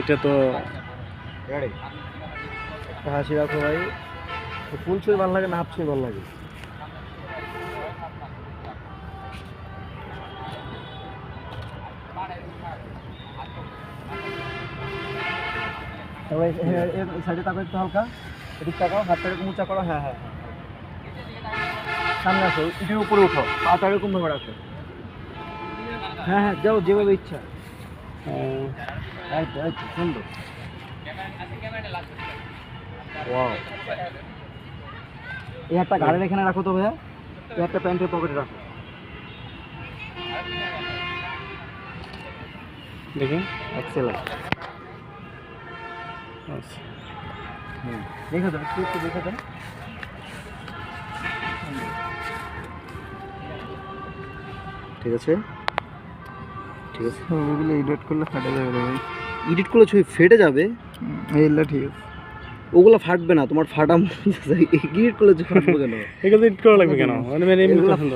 এটা তো একটা হাসি রাখো ভাই। ফুল ছবি ভালো লাগে না হাফ ছবি ভালো লাগে? সাইডে তাকাও একটু হালকা, এদিক তাকাও, হাতটা এরকম উঁচা করো। হ্যাঁ হ্যাঁ হ্যাঁ, সামনে আসো, এটার উপরে উঠো, পাটা এরকম ভাবে রাখো। হ্যাঁ হ্যাঁ, যাও যেভাবে ইচ্ছা। এই তো সুন্দর। ওয়াও, এই একটা গাড়ির এখানে রাখো তো ভাইয়া, এই একটা প্যান্টের পকেটে রাখো। দেখুন এক্সেলেন্ট। দেখে দেন, একটু দেখে দেন। ঠিক আছে ঠিক আছে। ওগুলো এডিট করলে ফাটে যাবে ভাই। এডিট করলে ছবি ফেটে যাবে? এইগুলো ঠিক আছে, ওগুলো ফাটবে না, তোমার ফাটা এডিট করলে ছবি ফাটবে কেন? এগুলো এডিট করা লাগবে কেন? মানে এমনি পছন্দ।